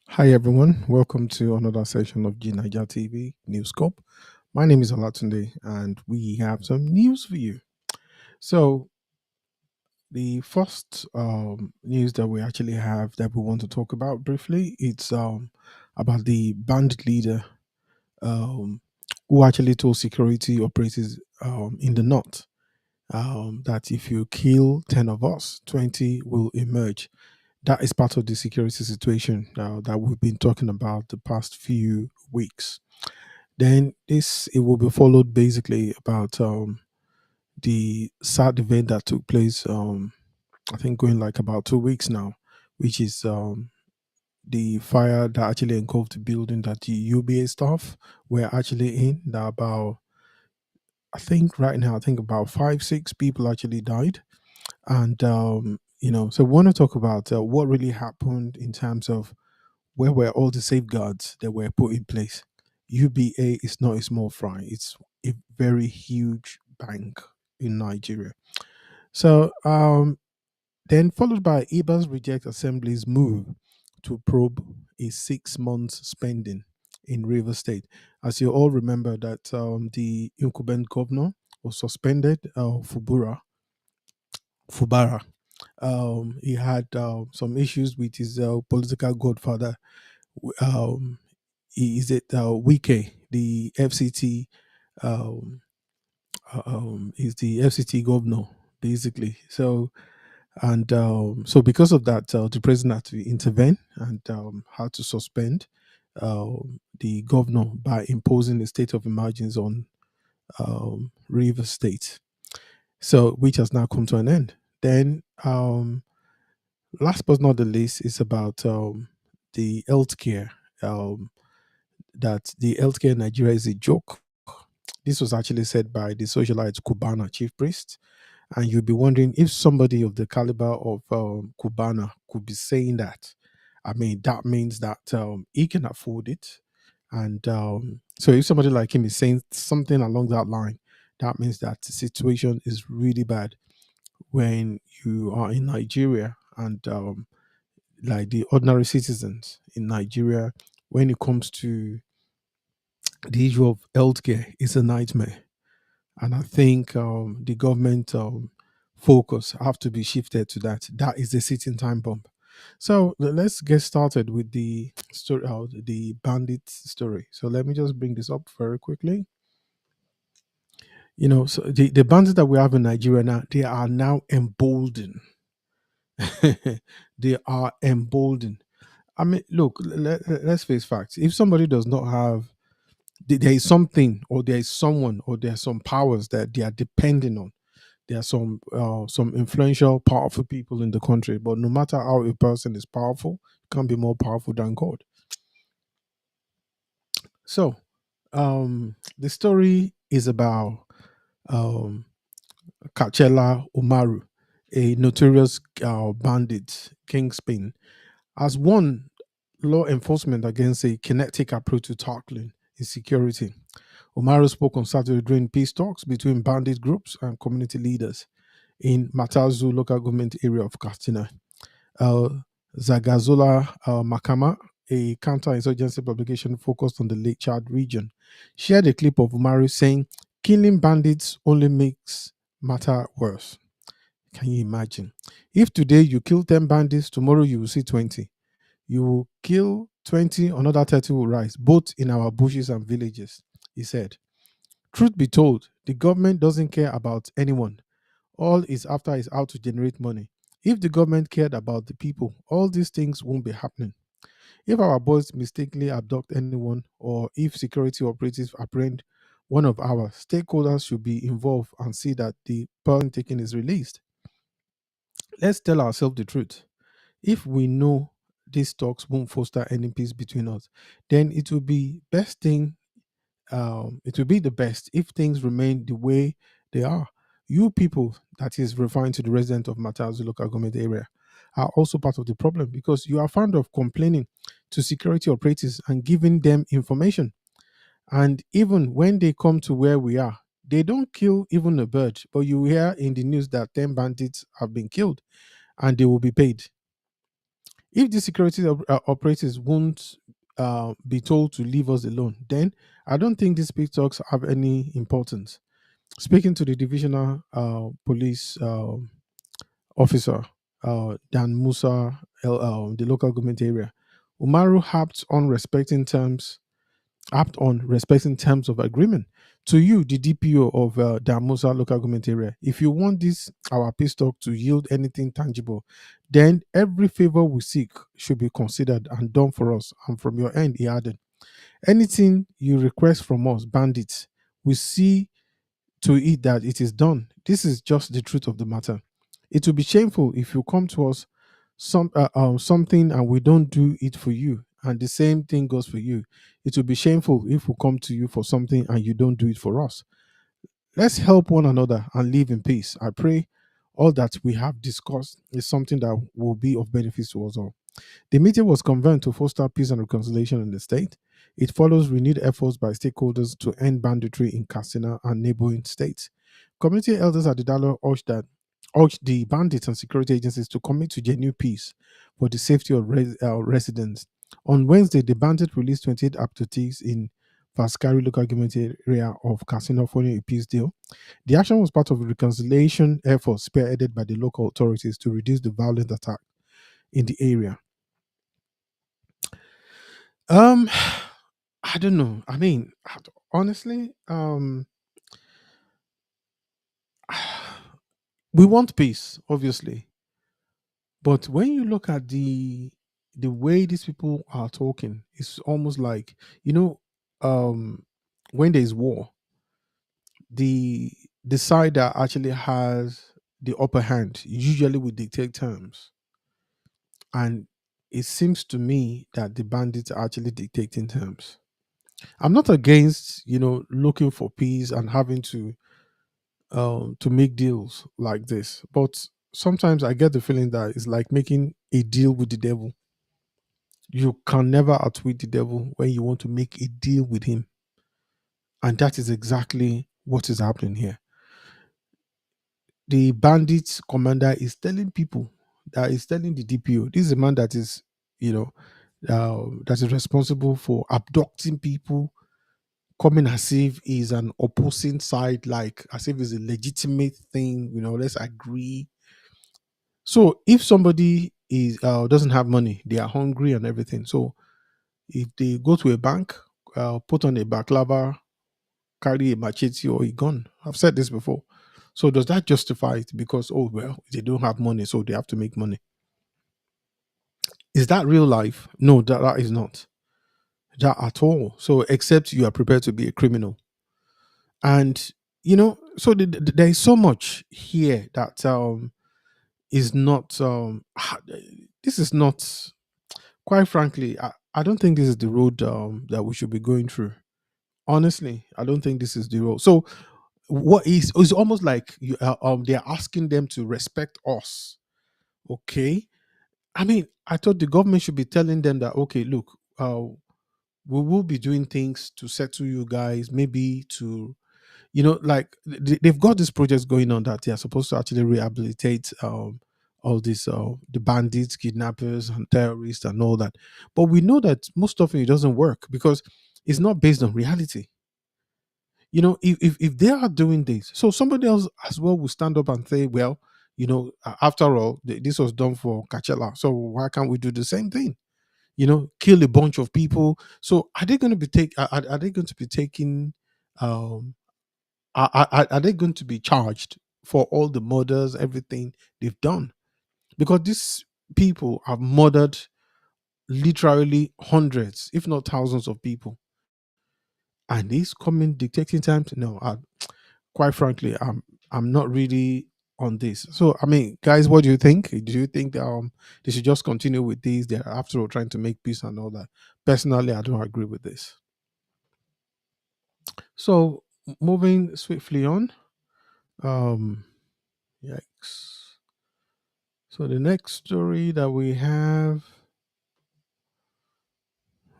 Hi everyone, welcome to another session of G Niger TV News Scope. My name is Olatunde and we have some news for you. So the first news that we actually have that we want to talk about briefly, it's about the bandit leader um, who actually told security operatives in the north that if you kill 10 of us, 20 will emerge. That is part of the security situation that we've been talking about the past few weeks. Then this it will be followed basically about the sad event that took place. I think going like about 2 weeks now, which is the fire that actually engulfed the building that the UBA staff were actually in. That about I think right now I think about 5 6 people actually died, and so we want to talk about what really happened in terms of where were all the safeguards that were put in place. UBA is not a small fry, it's a very huge bank in Nigeria. So, then followed by IBA's Reject Assembly's move to probe a 6 month spending in River State. As you all remember, that the incumbent governor was suspended, Fubara. He had some issues with his political godfather. Is it Wike, the FCT, um, is the FCT governor, basically. So, and so because of that, the president had to intervene and had to suspend the governor by imposing a state of emergency on River State. So, which has now come to an end. Then, last but not the least, is about the healthcare. That the healthcare in Nigeria is a joke. This was actually said by the socialite Cubana chief priest. And you'll be wondering if somebody of the caliber of Cubana could be saying that. I mean, that means that he can afford it. And so if somebody like him is saying something along that line, that means that the situation is really bad when you are in Nigeria and like the ordinary citizens in Nigeria, when it comes to the issue of healthcare, is a nightmare. And I think the government focus have to be shifted to that. That is the sitting time bomb. So let's get started with the story, the bandit story. So let me just bring this up very quickly. So the bandits that we have in Nigeria now, they are now emboldened. They are emboldened. I mean, look, let's face facts. If somebody does not have, there is something, or there is someone, or there are some powers that they are depending on. There are some influential, powerful people in the country, but no matter how a person is powerful, can't be more powerful than God. So, the story is about um, Kachela Umaru, a notorious bandit kingpin, has won law enforcement against a kinetic approach to tackling insecurity. Umaru spoke on Saturday during peace talks between bandit groups and community leaders in Matazu local government area of Katsina. uh, Zagazola Makama, a counterinsurgency publication focused on the Lake Chad region, shared a clip of Umaru saying, "Killing bandits only makes matter worse." Can you imagine? If today you kill 10 bandits, tomorrow you will see 20. You will kill 20, another 30 will rise, both in our bushes and villages, he said. Truth be told, the government doesn't care about anyone. All is after is how to generate money. If the government cared about the people, all these things won't be happening. If our boys mistakenly abduct anyone, or if security operatives apprehend one of our stakeholders, should be involved and see that the person taken is released. Let's tell ourselves the truth. If we know these talks won't foster any peace between us, then it will be the best if things remain the way they are. You people, that is referring to the resident of Matazu local government area, are also part of the problem because you are fond of complaining to security operatives and giving them information. And even when they come to where we are, they don't kill even a bird, but you hear in the news that 10 bandits have been killed and they will be paid. If the operators won't be told to leave us alone, then I don't think these peace talks have any importance. Speaking to the divisional police officer, Dan Musa, the local government area, Umaru harped on respecting terms of agreement. To you, the DPO of Damosa local government area, if you want this our peace talk to yield anything tangible, then every favor we seek should be considered and done for us. And from your end, he added, anything you request from us, bandits, we see to it that it is done. This is just the truth of the matter. It will be shameful if you come to us something and we don't do it for you, and the same thing goes for you. It will be shameful if we come to you for something and you don't do it for us. Let's help one another and live in peace. I pray all that we have discussed is something that will be of benefit to us all. The meeting was convened to foster peace and reconciliation in the state. It follows renewed efforts by stakeholders to end banditry in Katsina and neighboring states. Community elders at the dialogue urged the bandits and security agencies to commit to genuine peace for the safety of residents. On Wednesday, the bandits released 28 abductees in Faskari local government area of Katsina following a peace deal. The action was part of a reconciliation effort spearheaded by the local authorities to reduce the violent attack in the area. Um, I don't know. I mean, honestly, we want peace, obviously, but when you look at the way these people are talking, it's almost like um, when there is war, the the side that actually has the upper hand usually will dictate terms, and it seems to me that the bandits are actually dictating terms. I'm not against looking for peace and having to make deals like this, but sometimes I get the feeling that it's like making a deal with the devil. You can never outwit the devil when you want to make a deal with him, and that is exactly what is happening here. The bandits commander is telling people, that is telling the DPO, this is a man that is you know that is responsible for abducting people, coming as if he's an opposing side, like as if it's a legitimate thing. Let's agree. So if somebody is doesn't have money, they are hungry and everything. So if they go to a bank, put on a baklava, carry a machete or a gun, I've said this before. So does that justify it? Because oh well, they don't have money, so they have to make money. Is that real life? No, that is not that at all. So except you are prepared to be a criminal. And so there is so much here that is not this is not, quite frankly, I don't think this is the road that we should be going through. Honestly, I don't think this is the road. So what is it's almost like they're asking them to respect us. Okay, I mean, I thought the government should be telling them that, okay, look, we will be doing things to settle you guys, maybe to like they've got these projects going on that they are supposed to actually rehabilitate all these the bandits, kidnappers, and terrorists and all that. But we know that most often it doesn't work because it's not based on reality. If they are doing this, so somebody else as well will stand up and say, well, after all, this was done for Kachela, so why can't we do the same thing? Kill a bunch of people. So are they going to be are they going to be taking um are they going to be charged for all the murders, everything they've done? Because these people have murdered literally hundreds, if not thousands of people. And these coming dictating times, no, quite frankly, I'm not really on this. So I mean, guys, what do you think? Do you think they should just continue with these? They're after all trying to make peace and all that. Personally, I don't agree with this. So moving swiftly on. Um Yikes. So the next story that we have,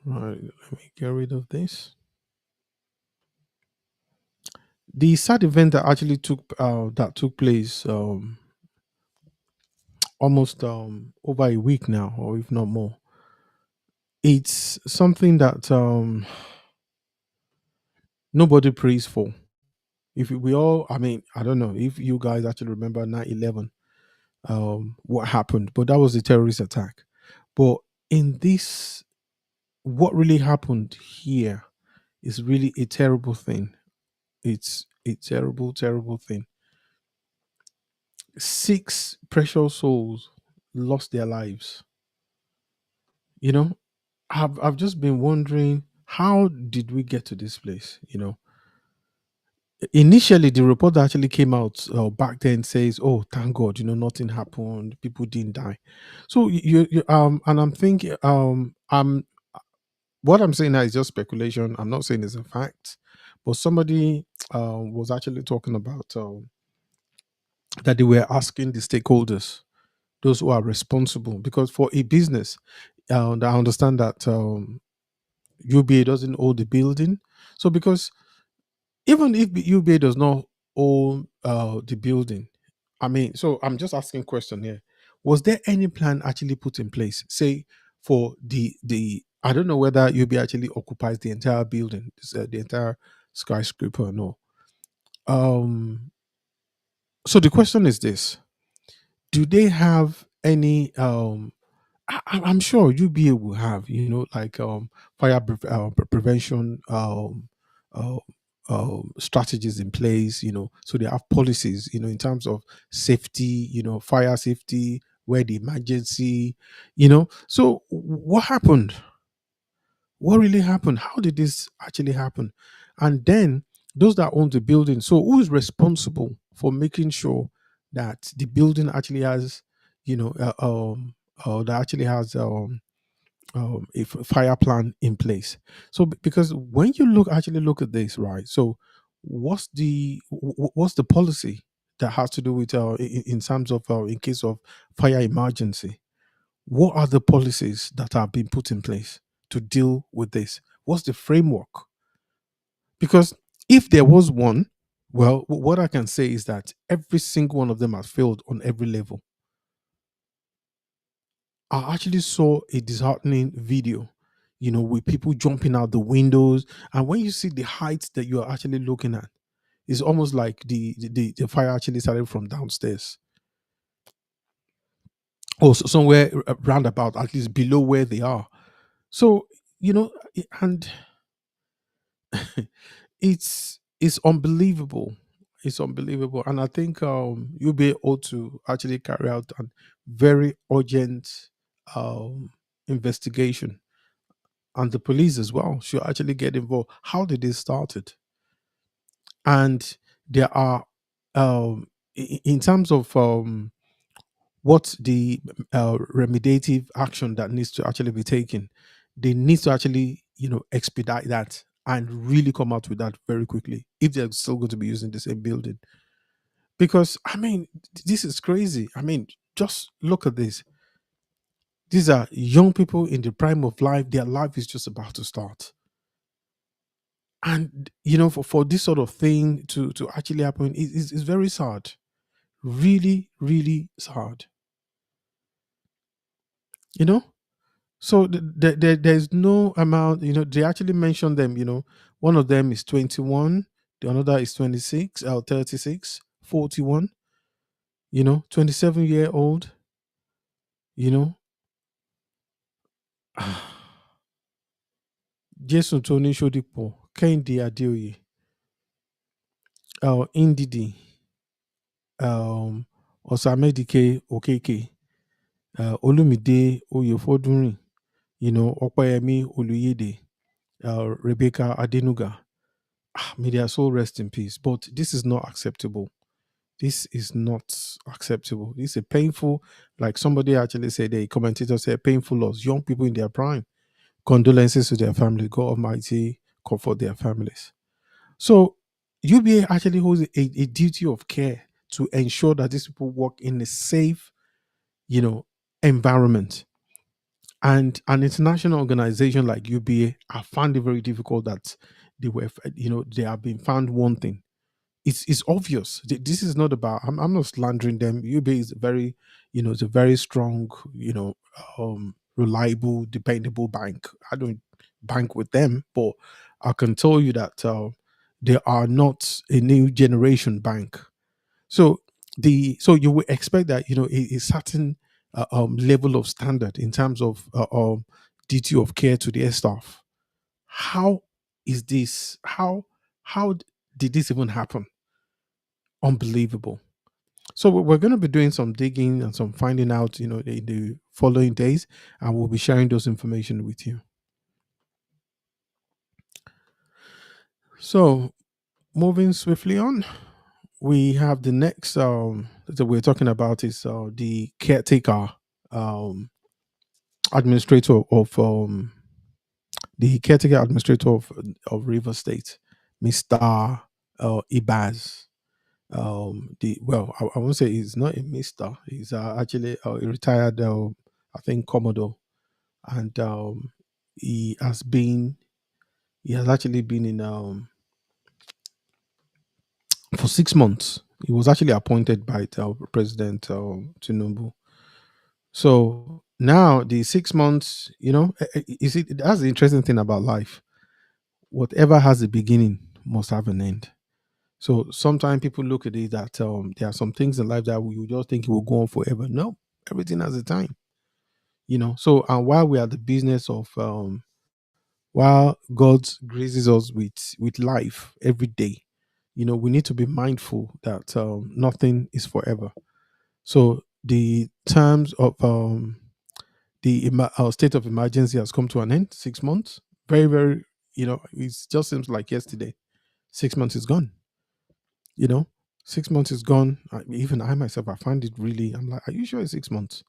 right? Let me get rid of this. The sad event that actually took place almost over a week now, or if not more. It's something that nobody prays for. If we all, I mean, I don't know if you guys actually remember 9/11, what happened, but that was a terrorist attack. But in this, what really happened here is really a terrible thing. It's a terrible, terrible thing. Six precious souls lost their lives. You know, I've just been wondering, how did we get to this place? Initially the report that actually came out back then says, "Oh, thank God, nothing happened, people didn't die." So and I'm thinking, what I'm saying now is just speculation. I'm not saying it's a fact, but somebody was actually talking about that they were asking the stakeholders, those who are responsible, because for a business, I understand that UBA doesn't own the building. So because even if UBA does not own the building, I mean, so I'm just asking question here. Was there any plan actually put in place, say, for the I don't know whether UBA actually occupies the entire building, the entire skyscraper or no. Um, so the question is this: do they have any I'm sure UBA will have, like fire prevention uh, strategies in place, so they have policies, in terms of safety, fire safety, where the emergency, So what happened? What really happened? How did this actually happen? And then those that own the building, so who is responsible for making sure that the building actually has, that actually has fire plan in place? So because when you actually look at this, right? So what's the policy that has to do with in terms of in case of fire emergency? What are the policies that are being put in place to deal with this? What's the framework? Because if there was one, well, what I can say is that every single one of them has failed on every level. I actually saw a disheartening video, with people jumping out the windows. And when you see the heights that you are actually looking at, it's almost like the fire actually started from downstairs, or somewhere roundabout, at least below where they are. So, and it's unbelievable. It's unbelievable. And I think you'll be able to actually carry out a very urgent um, investigation, and the police as well should actually get involved. How did this started? And there are in terms of what the remediative action that needs to actually be taken, they need to actually expedite that and really come out with that very quickly if they're still going to be using the same building. Because I mean, this is crazy. I mean, just look at this. These are young people in the prime of life. Their life is just about to start. And for this sort of thing to actually happen, it's very sad. Really, really sad. You know? So there's no amount, they actually mentioned them, one of them is 21, the another is 26, 36, 41, 27-year-old, you know. Jason Tony Shodipo, Kendi Adeoye, Indidi, um, Osamedike Okeke, Olumide Oyefodunrin, Opayemi Oluyede, Rebecca Adenuga. May their soul rest in peace. But this is not acceptable. This is not acceptable. This is a painful, like somebody actually said, a commentator said, painful loss. Young people in their prime. Condolences to their family. God Almighty comfort their families. So UBA actually holds a duty of care to ensure that these people work in a safe, environment. And an international organization like UBA, I found it very difficult that they were, they have been found wanting it's obvious. This is not about. I'm not slandering them. UBA is a very, it's a very strong, reliable, dependable bank. I don't bank with them, but I can tell you that they are not a new generation bank. So you would expect that a certain level of standard in terms of duty of care to their staff. How is this? How did this even happen? Unbelievable. So we're going to be doing some digging and some finding out, in the following days, and we'll be sharing those information with you. So moving swiftly on, we have the next that we're talking about is the caretaker um, administrator of of River State, Mr. Ibaz. I won't say he's not a Mister. He's actually a retired, I think, Commodore, and he has been he has actually been in for 6 months. He was actually appointed by President Tinubu. So now the 6 months, you see, that's the interesting thing about life. Whatever has a beginning must have an end. So sometimes people look at it that there are some things in life that you just think it will go on forever. No, everything has a time. So, and while we are the business of while God graces us with life every day, we need to be mindful that nothing is forever. So the terms of our state of emergency has come to an end. 6 months, very very, it just seems like yesterday. 6 months is gone. You know, 6 months is gone. Even I myself, I find it really. I'm like, are you sure it's 6 months?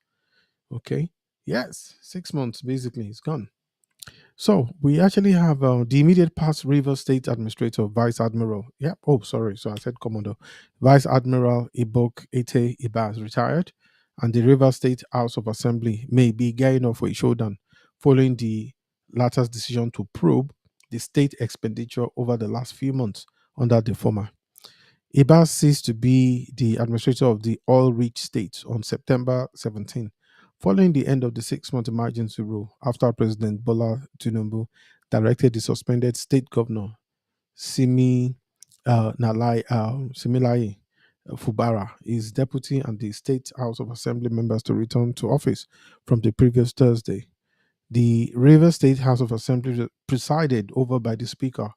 Okay, yes, 6 months basically is gone. So we actually have the immediate past River State Administrator, Vice Admiral. Yep. Oh, sorry. So I said Commodore. Vice Admiral Ibok Ete Ibas retired, and the River State House of Assembly may be gearing up for a showdown following the latter's decision to probe the state expenditure over the last few months under the former. Ibas ceased to be the administrator of the oil rich state on September 17, following the end of the 6 month emergency rule after President Bola Tinubu directed the suspended state governor Similaye Fubara, his deputy, and the State House of Assembly members to return to office from the previous Thursday. The River State House of Assembly, presided over by the Speaker,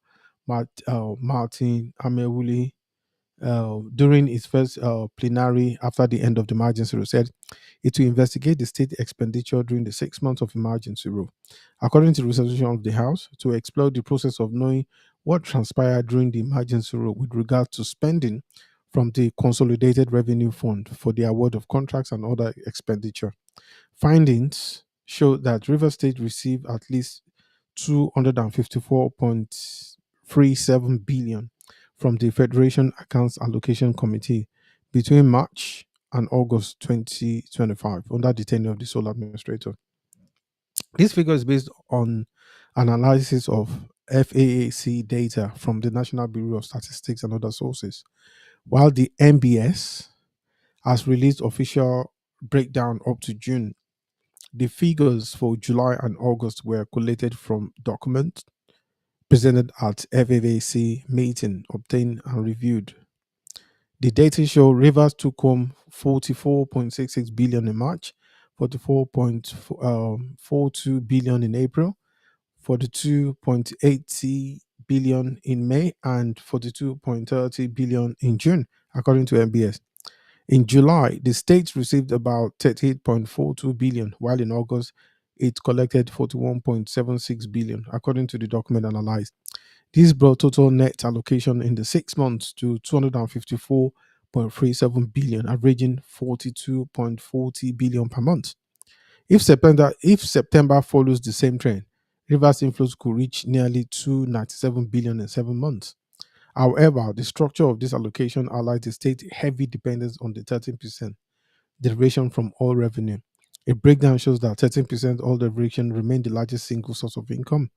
Martin Amewuli, during its first plenary after the end of the emergency rule, said it will investigate the state expenditure during the 6 months of emergency rule, according to the resolution of the House, to explore the process of knowing what transpired during the emergency rule with regard to spending from the Consolidated Revenue Fund for the award of contracts and other expenditure. Findings show that River State received at least 254.37 billion from the Federation Accounts Allocation Committee between March and August 2025 under the tenure of the sole administrator. This figure is based on analysis of FAAC data from the National Bureau of Statistics and other sources, while the NBS has released official breakdown up to June. The figures for July and August were collated from documents presented at FAAC meeting, obtained and reviewed. The data show Rivers took home 44.66 billion in March, 44.42 billion in April, 42.80 billion in May, and 42.30 billion in June, according to MBS. In July, the states received about 38.42 billion, while in August, it collected 41.76 billion, according to the document analyzed. This brought total net allocation in the 6 months to 254.37 billion, averaging 42.40 billion per month. If September follows the same trend, Rivers inflows could reach nearly 297 billion in 7 months. However, the structure of this allocation highlights the state heavy dependence on the 13% derivation from oil revenue. A breakdown shows that 13% oil derivation remained the largest single source of income.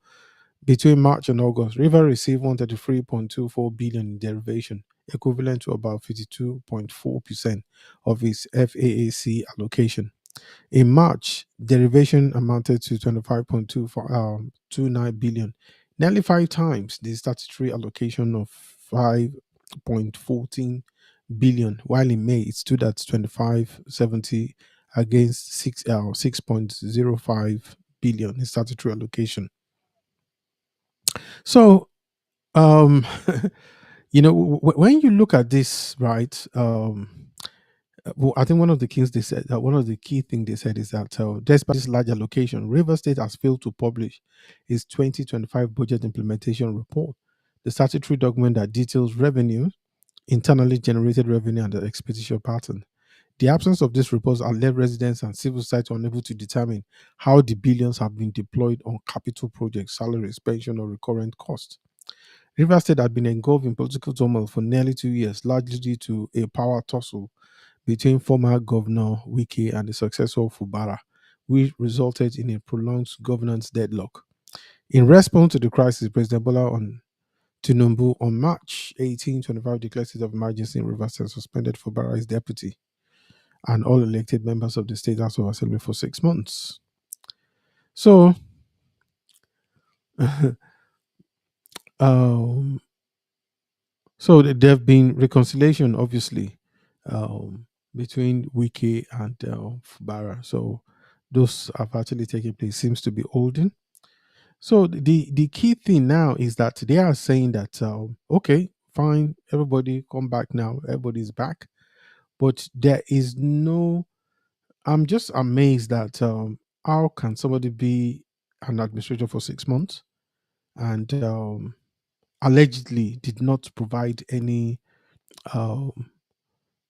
Between March and August, River received 133.24 billion in derivation, equivalent to about 52.4% of its FAAC allocation. In March, derivation amounted to 25.29 billion, nearly five times the statutory allocation of 5.14 billion, while in May it stood at 25.70 against 6.05 billion in statutory allocation. So, um, when you look at this, right? Well, I think one of the things they said, one of the key things they said is that despite this large allocation, River State has failed to publish its 2025 budget implementation report, the statutory document that details revenue, internally generated revenue, and the expenditure pattern. The absence of this report has left residents and civil society unable to determine how the billions have been deployed on capital projects, salaries, pension, or recurrent costs. River State had been engulfed in political turmoil for nearly 2 years, largely due to a power tussle between former Governor Wike and the successor Fubara, which resulted in a prolonged governance deadlock. In response to the crisis, President Bola on Tinubu on March 18, 25 declared state of emergency in Rivers and suspended Fubara as deputy and all elected members of the State House of Assembly for 6 months. So, um, there have been reconciliation, obviously, um, between Wiki and Fubara. So those have actually taken place. Seems to be holding. So the key thing now is that they are saying that okay, fine, everybody come back now. Everybody's back, but there is no. I'm just amazed that how can somebody be an administrator for 6 months and allegedly did not provide any um,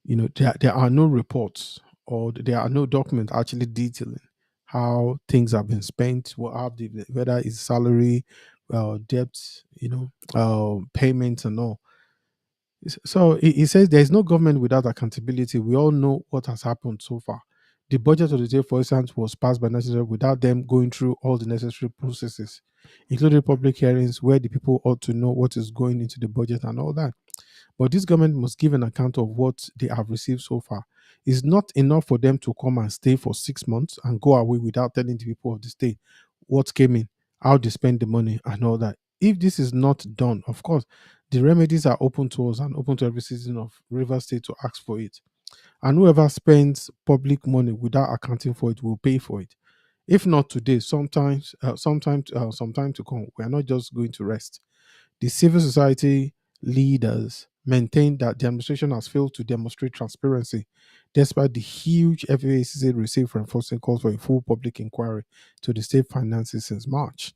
there are no reports or there are no documents actually detailing how things have been spent, whether it's salary, debt, payments and all. So he says there is no government without accountability. We all know what has happened so far. The budget of the state, for instance, was passed by national without them going through all the necessary processes, including public hearings where the people ought to know what is going into the budget and all that. But this government must give an account of what they have received so far. It's not enough for them to come and stay for 6 months and go away without telling the people of the state what came in, how they spend the money, and all that. If this is not done, of course, the remedies are open to us and open to every citizen of River State to ask for it. And whoever spends public money without accounting for it will pay for it. If not today, sometime to come, we are not just going to rest. The civil society leaders maintain that the administration has failed to demonstrate transparency despite the huge FAAC received for enforcing calls for a full public inquiry to the state finances since March.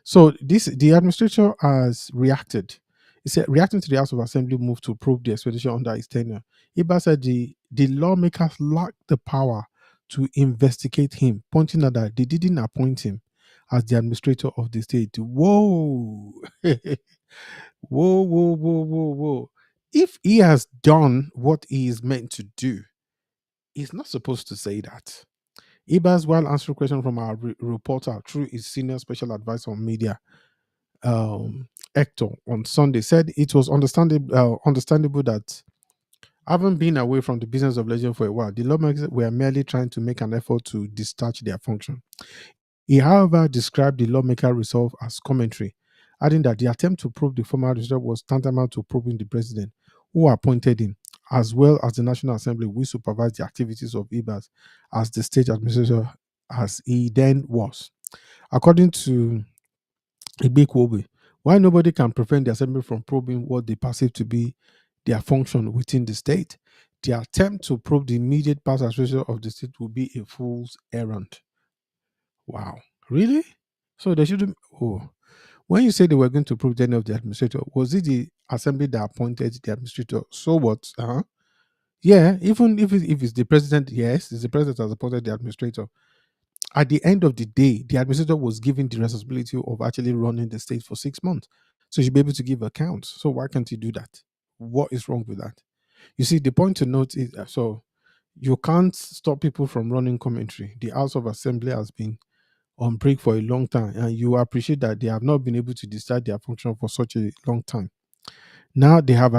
So the administrator has reacted. He said, reacting to the House of Assembly move to probe the expenditure under his tenure, Iba said the lawmakers lack the power to investigate him, pointing out that they didn't appoint him as the administrator of the state. Whoa. Whoa, whoa, whoa, whoa, whoa. If he has done what he is meant to do, he's not supposed to say that. Ibas, while answering a question from our reporter through his senior special advisor on media, Hector, on Sunday, said it was understandable that having been away from the business of legend for a while, the lawmakers were merely trying to make an effort to discharge their function. He, however, described the lawmaker resolve as commentary, adding that the attempt to probe the former administrator was tantamount to probing the president, who appointed him, as well as the National Assembly, which supervised the activities of IBAS as the state administrator as he then was. According to Igbe, why nobody can prevent the assembly from probing what they perceive to be their function within the state, the attempt to probe the immediate past administration of the state will be a fool's errand. Wow. Really? So they shouldn't. Oh, when you say they were going to prove the end of the administrator, was it the assembly that appointed the administrator? So what? Yeah, even if it's the president, yes, it's the president that has appointed the administrator. At the end of the day, the administrator was given the responsibility of actually running the state for 6 months. So you should be able to give accounts. So why can't you do that? What is wrong with that? You see, the point to note is so you can't stop people from running commentary. The House of Assembly has been on break for a long time, and you appreciate that they have not been able to discharge their function for such a long time. Now they have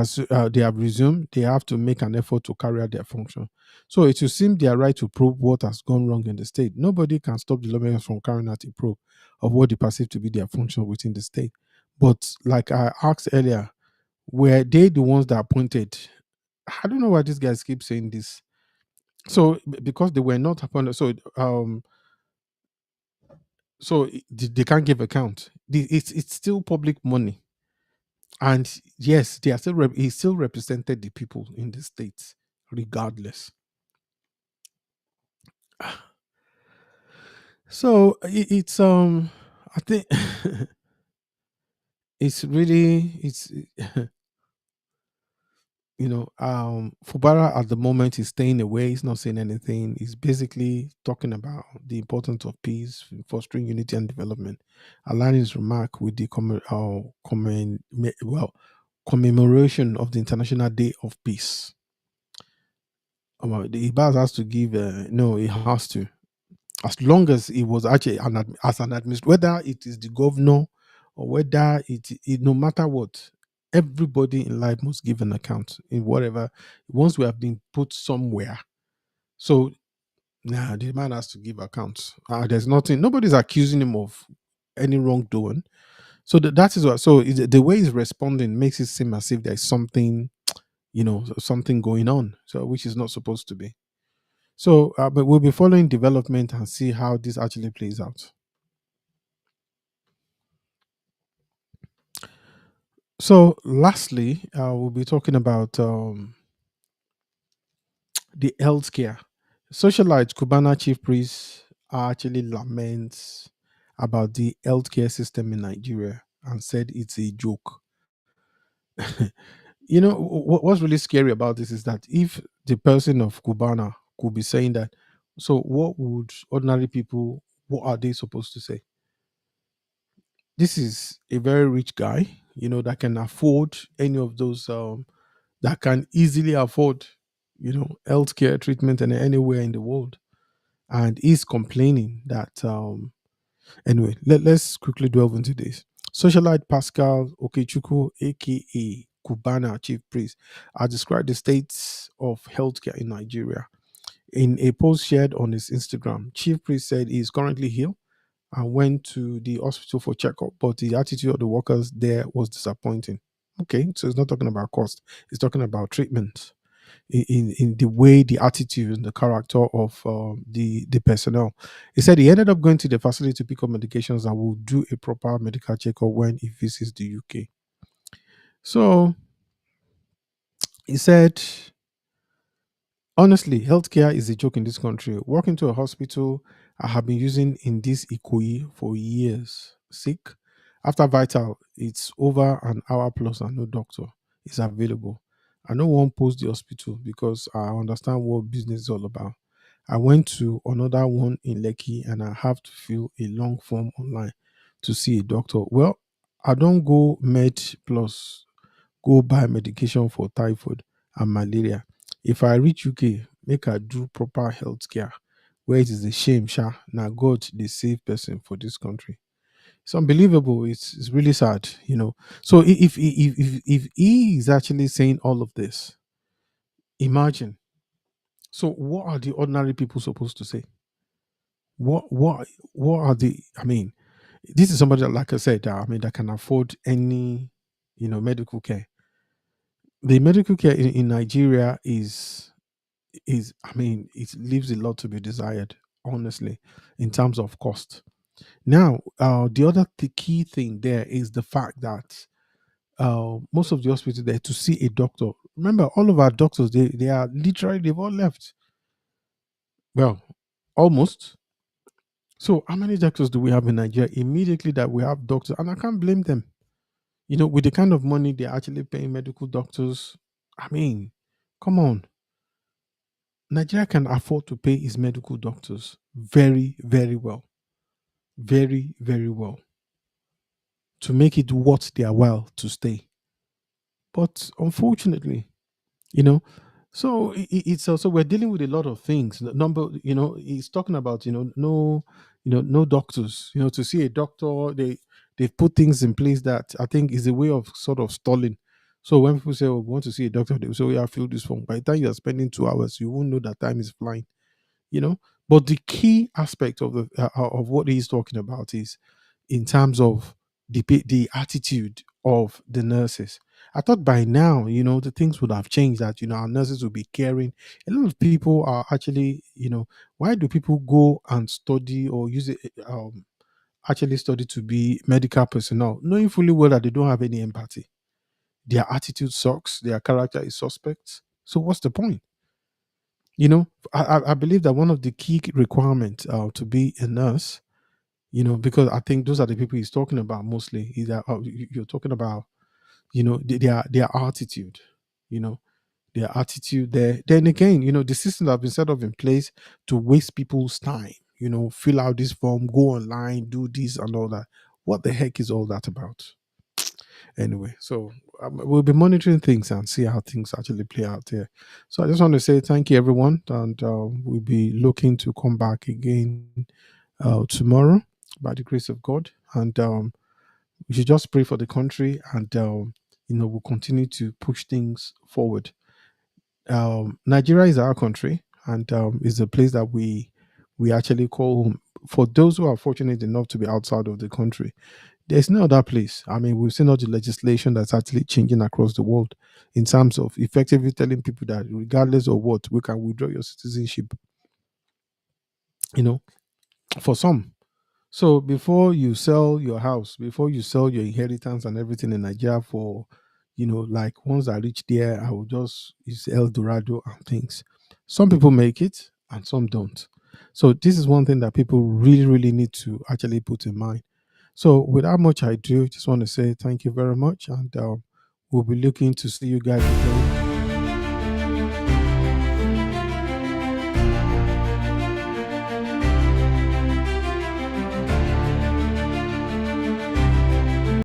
resumed. They have to make an effort to carry out their function. So it will seem their right to probe what has gone wrong in the state. Nobody can stop the lawmakers from carrying out a probe of what they perceive to be their function within the state. But like I asked earlier, were they the ones that appointed? I don't know why these guys keep saying this. So because they were not appointed, they can't give account. It's still public money, and yes, they are still he still represented the people in the states, regardless. So it's I think it's really it's Fubara at the moment is staying away. He's not saying anything. He's basically talking about the importance of peace, fostering unity and development, aligning his remark with the commemoration of the International Day of Peace. The Ibaz has to give. No, he has to. As long as it was actually as an administrator, whether it is the governor or whether no matter what, everybody in life must give an account in whatever. Once we have been put somewhere, so now the man has to give accounts. There's nothing. Nobody's accusing him of any wrongdoing. So that is what. So the way he's responding makes it seem as if there's something, something going on. So which is not supposed to be. So, but we'll be following development and see how this actually plays out. So, lastly, we'll be talking about the healthcare. Socialite Cubana chief priest actually laments about the healthcare system in Nigeria and said it's a joke. What's really scary about this is that if the person of Cubana could be saying that, so what would ordinary people, what are they supposed to say? This is a very rich guy, that can afford any of those, that can easily afford, healthcare treatment and anywhere in the world. And he's complaining that, anyway, let's quickly delve into this. Socialite Pascal Okechukwu, aka Cubana chief priest, has described the states of healthcare in Nigeria. In a post shared on his Instagram, chief priest said he is currently ill and went to the hospital for checkup, but the attitude of the workers there was disappointing. Okay, so it's not talking about cost; it's talking about treatment in the way, the attitude, and the character of the personnel. He said he ended up going to the facility to pick up medications and will do a proper medical checkup when he visits the UK. So he said, honestly, healthcare is a joke in this country. Walking to a hospital I have been using in this Ikoyi for years. Sick. After Vital, it's over an hour plus and no doctor is available. I don't want post the hospital because I understand what business is all about. I went to another one in Lekki and I have to fill a long form online to see a doctor. Well, I don't go Med Plus, go buy medication for typhoid and malaria. If I reach UK, make I do proper health care. Where it is a shame, sha. Now God the save person for this country. It's unbelievable. It's really sad, So if he is actually saying all of this, imagine. So what are the ordinary people supposed to say? What are the? I mean, this is somebody that, like I said, that can afford any, medical care. The medical care in Nigeria is I mean, it leaves a lot to be desired, honestly, in terms of cost. Now, the key thing there is the fact that most of the hospitals there to see a doctor. Remember, all of our doctors they are literally they've all left. Well, almost. So, how many doctors do we have in Nigeria? Immediately that we have doctors, and I can't blame them. With the kind of money they're actually paying medical doctors. I mean, come on. Nigeria can afford to pay its medical doctors very, very well. Very, very well. To make it worth their while to stay. But unfortunately, you know, so it's also we're dealing with a lot of things. Number, he's talking about, no, no doctors. To see a doctor, they've put things in place that I think is a way of sort of stalling So when people say, "Oh, we want to see a doctor," they will say, "Oh, yeah, fill this form." By the time you are spending 2 hours, you won't know that time is flying. You know. But the key aspect of of what he's talking about is in terms of the attitude of the nurses. I thought by now, the things would have changed. That our nurses would be caring. A lot of people are actually, why do people go and study or use it? Actually study to be medical personnel, knowing fully well that they don't have any empathy. Their attitude sucks. Their character is suspect. So what's the point? You know, I believe that one of the key requirements to be a nurse, because I think those are the people he's talking about mostly. Is that you're talking about, their attitude, you know, their attitude there. Then again, the systems have been set up in place to waste people's time. Fill out this form, go online, do this and all that. What the heck is all that about? Anyway, so we'll be monitoring things and see how things actually play out there. So I just want to say thank you, everyone, and we'll be looking to come back again tomorrow by the grace of God, and we should just pray for the country, and we'll continue to push things forward. Nigeria is our country, and is a place that we actually call home. For those who are fortunate enough to be outside of the country, there's no other place. I mean, we've seen all the legislation that's actually changing across the world in terms of effectively telling people that regardless of what, we can withdraw your citizenship, you know, for some. So before you sell your house, before you sell your inheritance and everything in Nigeria for, like once I reach there, I will just use El Dorado and things. Some people make it and some don't. So this is one thing that people really, really need to actually put in mind. So without much ado, just want to say thank you very much, and we'll be looking to see you guys again